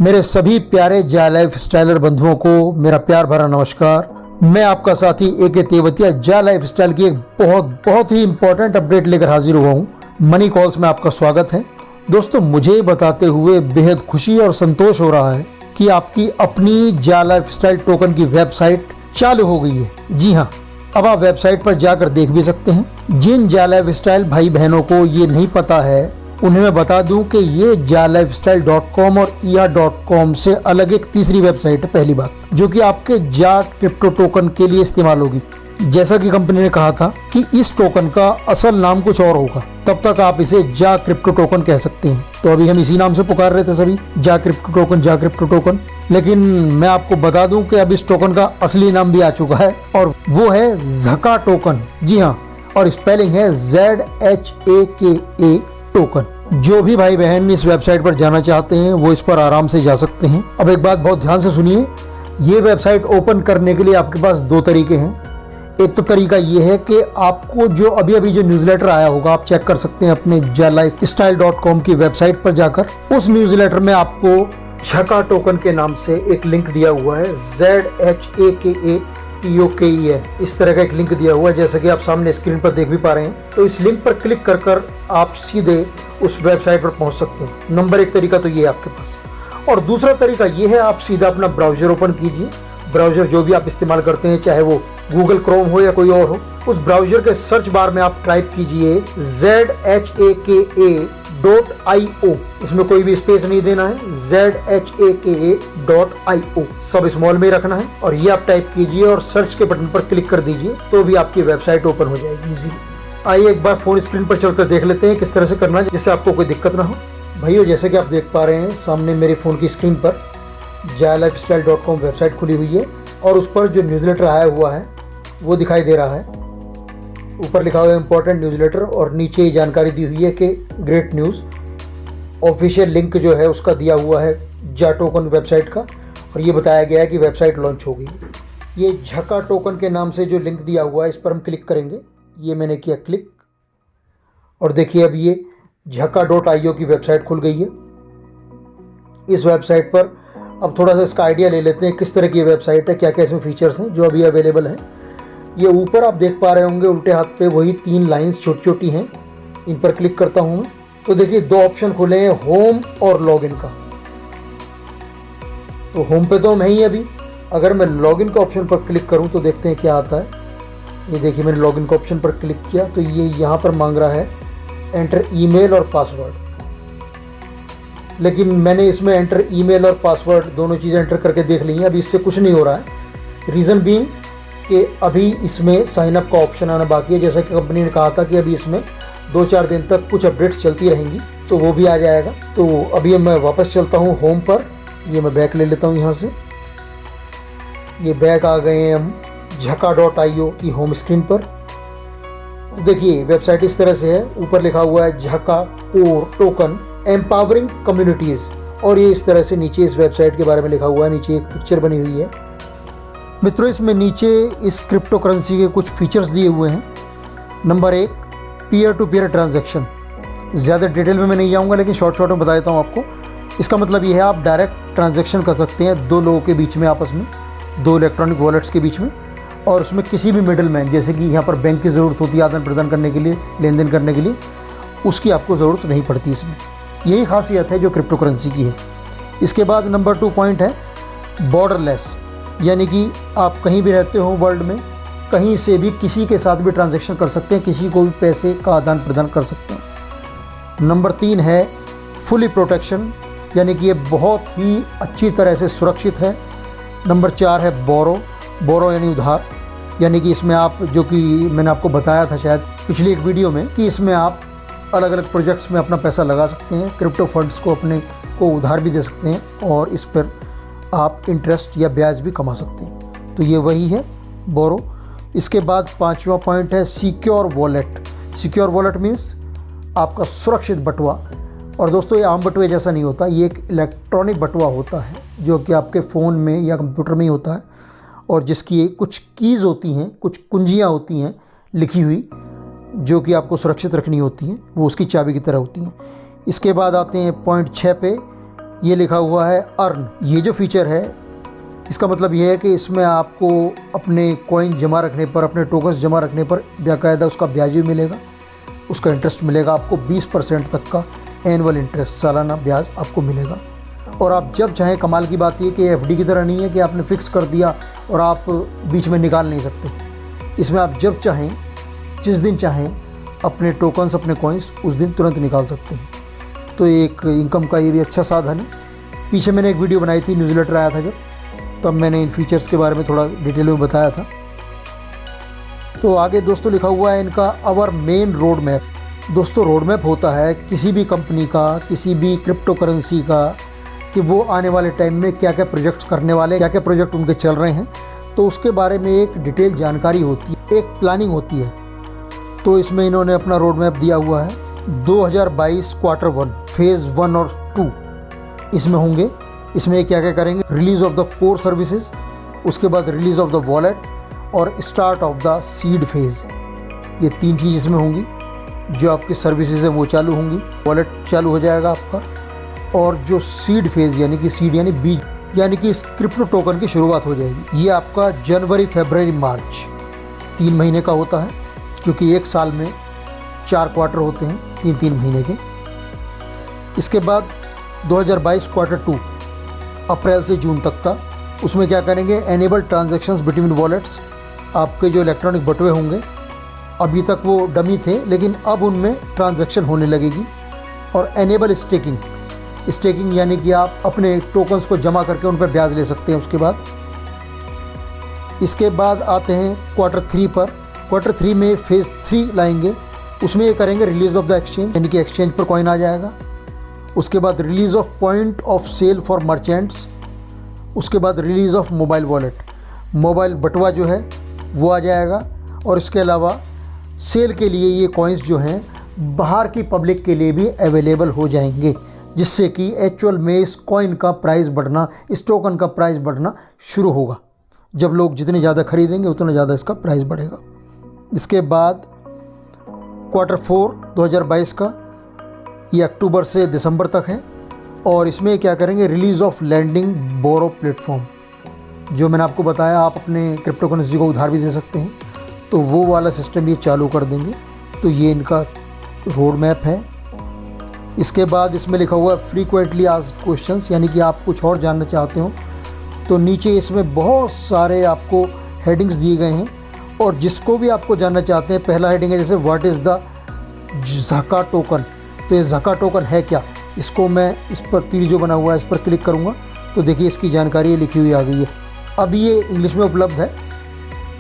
मेरे सभी प्यारे जा लाइफ स्टाइलर बंधुओं को मेरा प्यार भरा नमस्कार। मैं आपका साथी AK तेवतिया जा लाइफ स्टाइल की एक बहुत ही इंपॉर्टेंट अपडेट लेकर हाजिर हुआ हूँ। मनी कॉल्स में आपका स्वागत है। दोस्तों, मुझे बताते हुए बेहद खुशी और संतोष हो रहा है कि आपकी अपनी जा लाइफ स्टाइल टोकन की वेबसाइट चालू हो गई है। जी हाँ, अब आप वेबसाइट पर जाकर देख भी सकते हैं। जिन जा लाइफ स्टाइल भाई बहनों को ये नहीं पता है उन्हें मैं बता दूं कि ये jalifestyle.com और ER.com से अलग एक तीसरी वेबसाइट है, पहली बात, जो कि आपके जा क्रिप्टो टोकन के लिए इस्तेमाल होगी। जैसा कि कंपनी ने कहा था कि इस टोकन का असल नाम कुछ और होगा, तब तक आप इसे जा क्रिप्टो टोकन कह सकते हैं। तो अभी हम इसी नाम से पुकार रहे थे सभी, जा क्रिप्टो टोकन। लेकिन मैं आपको बता दूं कि अब इस टोकन का असली नाम भी आ चुका है और वो है झका टोकन। जी हाँ, और स्पेलिंग है ZHAKA टोकन। जो भी भाई बहन इस वेबसाइट पर जाना चाहते हैं वो इस पर आराम से जा सकते हैं। अब एक बात बहुत ध्यान से सुनिए, ये वेबसाइट ओपन करने के लिए आपके पास दो तरीके हैं। एक तो तरीका ये है कि आपको जो अभी जो न्यूज़लेटर आया होगा आप चेक कर सकते हैं अपने jalifestyle.com की वेबसाइट पर जाकर। उस न्यूज़लेटर में आपको झका टोकन के नाम से एक लिंक दिया हुआ है, ZHAKATOKEN, इस तरह का एक लिंक दिया हुआ है, जैसा कि आप सामने स्क्रीन पर देख भी पा रहे हैं। तो इस लिंक पर क्लिक कर आप सीधे उस वेबसाइट पर पहुंच सकते हैं। नंबर एक तरीका तो ये है आपके पास। और दूसरा तरीका ये है, आप सीधा अपना ब्राउजर ओपन कीजिए। ब्राउजर जो भी आप इस्तेमाल करते हैं, चाहे वो गूगल क्रोम हो या कोई और हो, उस ब्राउजर के सर्च बार में आप टाइप कीजिए ZHAKA.io। इसमें कोई भी स्पेस नहीं देना है, ZHAKA.io, सब स्मॉल में रखना है। और ये आप टाइप कीजिए और सर्च के बटन पर क्लिक कर दीजिए, तो भी आपकी वेबसाइट ओपन हो जाएगी इजीली। आइए एक बार फोन स्क्रीन पर चलकर देख लेते हैं किस तरह से करना है, जिससे आपको कोई दिक्कत ना हो। भाइयों, जैसे कि आप देख पा रहे हैं सामने मेरे फ़ोन की स्क्रीन पर jalifestyle.com वेबसाइट खुली हुई है और उस पर जो न्यूज़लेटर आया हुआ है वो दिखाई दे रहा है। ऊपर लिखा हुआ है इम्पोर्टेंट न्यूज़लेटर और नीचे जानकारी दी हुई है कि ग्रेट न्यूज़। ऑफिशियल लिंक जो है उसका दिया हुआ है जा टोकन वेबसाइट का, और ये बताया गया है कि वेबसाइट लॉन्च हो गई है। ये झका टोकन के नाम से जो लिंक दिया हुआ है इस पर हम क्लिक करेंगे। ये मैंने किया क्लिक और देखिए अब ये झका.io की वेबसाइट खुल गई है। इस वेबसाइट पर अब थोड़ा सा इसका आइडिया ले लेते हैं किस तरह की वेबसाइट है, क्या क्या इसमें फीचर्स हैं जो अभी अवेलेबल हैं। ये ऊपर आप देख पा रहे होंगे उल्टे हाथ पे वही 3 लाइंस छोटी छोटी हैं, इन पर क्लिक करता हूँ मैं तो देखिए 2 ऑप्शन खुले हैं, होम और लॉगिन का। तो होम पे तो मैं ही अभी, अगर मैं लॉगिन का ऑप्शन पर क्लिक करूँ तो देखते हैं क्या आता है। ये देखिए मैंने लॉगिन का ऑप्शन पर क्लिक किया तो ये यहाँ पर मांग रहा है एंटर ईमेल और पासवर्ड, लेकिन मैंने इसमें एंटर ईमेल और पासवर्ड दोनों चीज़ें एंटर करके देख ली हैं, अभी इससे कुछ नहीं हो रहा है। रीज़न बीइंग कि अभी इसमें साइन अप का ऑप्शन आना बाकी है। जैसा कि कंपनी ने कहा था कि अभी इसमें 2-4 दिन तक कुछ अपडेट्स चलती रहेंगी, तो वो भी आ जाएगा। तो अभी मैं वापस चलता हूँ होम पर। ये मैं बैक ले लेता हूँ यहाँ से। ये बैक आ गए हैं हम झका.io की होम स्क्रीन पर। तो देखिए वेबसाइट इस तरह से है, ऊपर लिखा हुआ है झका कोर टोकन एम्पावरिंग कम्युनिटीज़, और ये इस तरह से नीचे इस वेबसाइट के बारे में लिखा हुआ है। नीचे एक पिक्चर बनी हुई है। मित्रों, इसमें नीचे इस क्रिप्टो करेंसी के कुछ फीचर्स दिए हुए हैं। Number 1, peer to peer transaction. ज़्यादा डिटेल में मैं नहीं जाऊँगा, लेकिन शॉर्ट में बता देता हूँ आपको। इसका मतलब ये है आप डायरेक्ट ट्रांजैक्शन कर सकते हैं 2 लोगों के बीच में, आपस में 2 इलेक्ट्रॉनिक वॉलेट्स के बीच में, और उसमें किसी भी मिडल मैन, जैसे कि यहाँ पर बैंक की ज़रूरत होती है आदान प्रदान करने के लिए, लेन देन करने के लिए, उसकी आपको ज़रूरत नहीं पड़ती इसमें। यही खासियत है जो क्रिप्टो करेंसी की है। इसके बाद नंबर 2 पॉइंट है बॉर्डरलेस, यानी कि आप कहीं भी रहते हो वर्ल्ड में, कहीं से भी किसी के साथ भी ट्रांजैक्शन कर सकते हैं, किसी को भी पैसे का आदान प्रदान कर सकते हैं। नंबर 3 है फुली प्रोटेक्शन, यानी कि ये बहुत ही अच्छी तरह से सुरक्षित है। नंबर 4 है बोरो यानी उधार, यानी कि इसमें आप, जो कि मैंने आपको बताया था शायद पिछली एक वीडियो में, कि इसमें आप अलग अलग प्रोजेक्ट्स में अपना पैसा लगा सकते हैं, क्रिप्टो फंड्स को अपने को उधार भी दे सकते हैं और इस पर आप इंटरेस्ट या ब्याज भी कमा सकते हैं। तो ये वही है बोरो। इसके बाद 5वां पॉइंट है secure wallet. Secure wallet means आपका सुरक्षित बटुआ। और दोस्तों, ये आम बटुए जैसा नहीं होता, ये एक इलेक्ट्रॉनिक बटुआ होता है जो कि आपके फ़ोन में या कंप्यूटर में ही होता है, और जिसकी कुछ कीज़ होती हैं, कुछ कुंजियाँ होती हैं लिखी हुई, जो कि आपको सुरक्षित रखनी होती हैं, वो उसकी चाबी की तरह होती हैं। इसके बाद आते हैं पॉइंट 6 पे, ये लिखा हुआ है अर्न। ये जो फीचर है इसका मतलब ये है कि इसमें आपको अपने कॉइन जमा रखने पर, अपने टोकन्स जमा रखने पर बाकायदा उसका ब्याज भी मिलेगा, उसका इंटरेस्ट मिलेगा आपको 20% तक का एनुअल इंटरेस्ट, सालाना ब्याज आपको मिलेगा। और आप जब चाहें, कमाल की बात ये कि एफडी की तरह नहीं है कि आपने फ़िक्स कर दिया और आप बीच में निकाल नहीं सकते। इसमें आप जब चाहें, जिस दिन चाहें अपने टोकन्स, अपने कॉइन्स उस दिन तुरंत निकाल सकते हैं। तो एक इनकम का ये भी अच्छा साधन है। पीछे मैंने एक वीडियो बनाई थी, न्यूज़लेटर आया था जब, तब मैंने इन फीचर्स के बारे में थोड़ा डिटेल में बताया था। तो आगे दोस्तों लिखा हुआ है इनका आवर मेन रोड मैप। दोस्तों रोड मैप होता है किसी भी कंपनी का, किसी भी क्रिप्टो करेंसी का, कि वो आने वाले टाइम में क्या क्या प्रोजेक्ट्स करने वाले, क्या क्या प्रोजेक्ट उनके चल रहे हैं, तो उसके बारे में एक डिटेल जानकारी होती है, एक प्लानिंग होती है। तो इसमें इन्होंने अपना रोड मैप दिया हुआ है। 2022 क्वार्टर 1 फेज़ 1 और 2 इसमें होंगे। इसमें क्या क्या करेंगे, release of the core services, उसके बाद रिलीज़ ऑफ द वॉलेट और start of the seed phase. ये 3 चीज़ इसमें होंगी। जो आपकी सर्विसेज है वो चालू होंगी, वॉलेट चालू हो जाएगा आपका, और जो सीड फेज़ यानी कि सीड यानी बीज, यानी कि इस क्रिप्टो टोकन की शुरुआत हो जाएगी। ये आपका जनवरी, फरवरी, मार्च 3 महीने का होता है, क्योंकि एक साल में 4 क्वार्टर होते हैं, 3-3 महीने के। इसके बाद 2022 क्वार्टर 2 अप्रैल से जून तक का, उसमें क्या करेंगे, एनेबल ट्रांजैक्शंस बिटवीन वॉलेट्स। आपके जो इलेक्ट्रॉनिक बटुए होंगे, अभी तक वो डमी थे लेकिन अब उनमें ट्रांजैक्शन होने लगेगी। और एनेबल स्टेकिंग, स्टेकिंग यानी कि आप अपने टोकन्स को जमा करके उन पर ब्याज ले सकते हैं। इसके बाद आते हैं क्वार्टर 3 पर। क्वार्टर 3 में फेज़ 3 लाएंगे। उसमें ये करेंगे रिलीज़ ऑफ द एक्सचेंज, यानी कि एक्सचेंज पर कॉइन आ जाएगा। उसके बाद release of point of sale for merchants. उसके बाद release of mobile wallet, mobile बटुआ जो है वो आ जाएगा। और इसके अलावा सेल के लिए ये कॉइन्स जो हैं बाहर की पब्लिक के लिए भी अवेलेबल हो जाएंगे, जिससे कि एक्चुअल में इस कॉइन का प्राइस बढ़ना, इस टोकन का प्राइस बढ़ना शुरू होगा। जब लोग जितने ज़्यादा खरीदेंगे उतना ज़्यादा इसका प्राइस बढ़ेगा। इसके बाद क्वार्टर 4 2022 का, ये अक्टूबर से दिसंबर तक है। और इसमें क्या करेंगे, release of lending borrow platform, जो मैंने आपको बताया आप अपने क्रिप्टो करेंसी को उधार भी दे सकते हैं, तो वो वाला सिस्टम ये चालू कर देंगे। तो ये इनका रोड मैप है। इसके बाद इसमें लिखा हुआ है फ्रीक्वेंटली आस्क्ड क्वेश्चंस, यानी कि आप कुछ और जानना चाहते हो तो नीचे इसमें बहुत सारे आपको हेडिंग्स दिए गए हैं। और जिसको भी आपको जानना चाहते हैं, पहला हेडिंग है जैसे what is the Zaka token. तो ये ज़का टोकन है क्या, इसको मैं इस पर तीर जो बना हुआ है इस पर क्लिक करूँगा तो देखिए इसकी जानकारी लिखी हुई आ गई है। अब ये इंग्लिश में उपलब्ध है,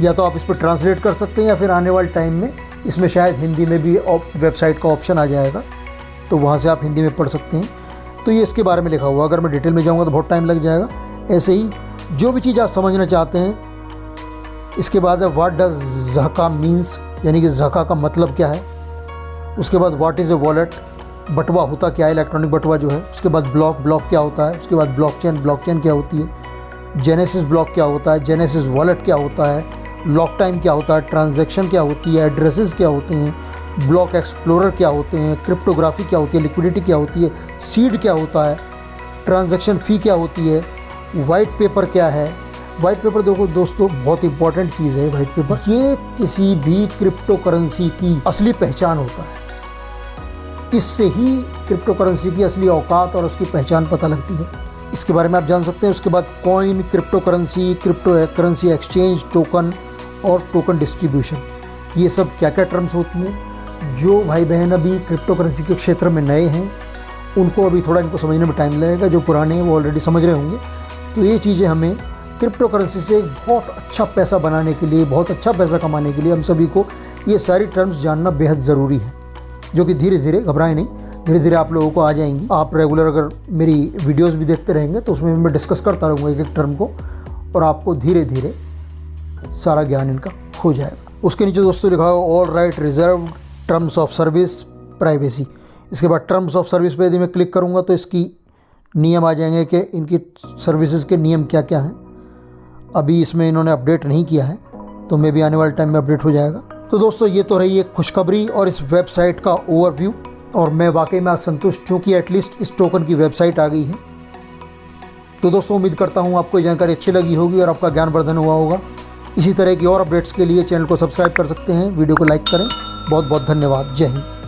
या तो आप इस पर ट्रांसलेट कर सकते हैं, या फिर आने वाले टाइम में इसमें शायद हिंदी में भी वेबसाइट का ऑप्शन आ जाएगा, तो वहाँ से आप हिंदी में पढ़ सकते हैं। तो ये इसके बारे में लिखा हुआ, अगर मैं डिटेल में जाऊँगा तो बहुत टाइम लग जाएगा। ऐसे ही जो भी चीज़ आप समझना चाहते हैं। इसके बाद है व्हाट डज ज़का मीन्स, यानी कि ज़का का मतलब क्या है। उसके बाद व्हाट इज़ ए वॉलेट, बटुआ होता क्या है, इलेक्ट्रॉनिक बटुआ जो है। उसके बाद ब्लॉक क्या होता है। उसके बाद ब्लॉकचेन क्या होती है। जेनेसिस ब्लॉक क्या होता है, जेनेसिस वॉलेट क्या होता है, लॉक टाइम क्या होता है, ट्रांजैक्शन क्या होती है, एड्रेसेस क्या होते हैं, ब्लॉक एक्सप्लोरर क्या होते हैं, क्रिप्टोग्राफी क्या होती है, लिक्विडिटी क्या होती है, सीड क्या होता है, ट्रांजैक्शन फ़ी क्या होती है, वाइट पेपर क्या है। वाइट पेपर देखो दोस्तों, बहुत इंपॉर्टेंट चीज़ है वाइट पेपर। ये किसी भी क्रिप्टो करेंसी की असली पहचान होता है। इससे ही क्रिप्टो करेंसी की असली औकात और उसकी पहचान पता लगती है। इसके बारे में आप जान सकते हैं। उसके बाद coin, crypto currency exchange, token और टोकन डिस्ट्रीब्यूशन, ये सब क्या क्या टर्म्स होती हैं। जो भाई बहन अभी क्रिप्टो करेंसी के क्षेत्र में नए हैं उनको अभी थोड़ा इनको समझने में टाइम लगेगा, जो पुराने हैं वो ऑलरेडी समझ रहे होंगे। तो ये चीज़ें हमें क्रिप्टो करेंसी से बहुत अच्छा पैसा बनाने के लिए, बहुत अच्छा पैसा कमाने के लिए हम सभी को ये सारी टर्म्स जानना बेहद ज़रूरी है, जो कि धीरे धीरे, घबराएं नहीं, धीरे धीरे आप लोगों को आ जाएंगी। आप रेगुलर अगर मेरी वीडियोस भी देखते रहेंगे तो उसमें मैं डिस्कस करता रहूँगा एक एक टर्म को, और आपको धीरे धीरे सारा ज्ञान इनका हो जाएगा। उसके नीचे दोस्तों लिखा है all right reserve, terms of service, privacy. इसके बाद टर्म्स ऑफ सर्विस पे यदि मैं क्लिक करूँगा तो इसकी नियम आ जाएंगे कि इनकी सर्विसेज के नियम क्या क्या हैं। अभी इसमें इन्होंने अपडेट नहीं किया है, तो मे भी आने वाले टाइम में अपडेट हो जाएगा। तो दोस्तों ये तो रही एक खुशखबरी और इस वेबसाइट का ओवरव्यू, और मैं वाकई में आज संतुष्ट हूँ कि एटलीस्ट इस टोकन की वेबसाइट आ गई है। तो दोस्तों उम्मीद करता हूँ आपको ये जानकारी अच्छी लगी होगी और आपका ज्ञान वर्धन हुआ होगा। इसी तरह की और अपडेट्स के लिए चैनल को सब्सक्राइब कर सकते हैं, वीडियो को लाइक करें। बहुत बहुत धन्यवाद। जय हिंद।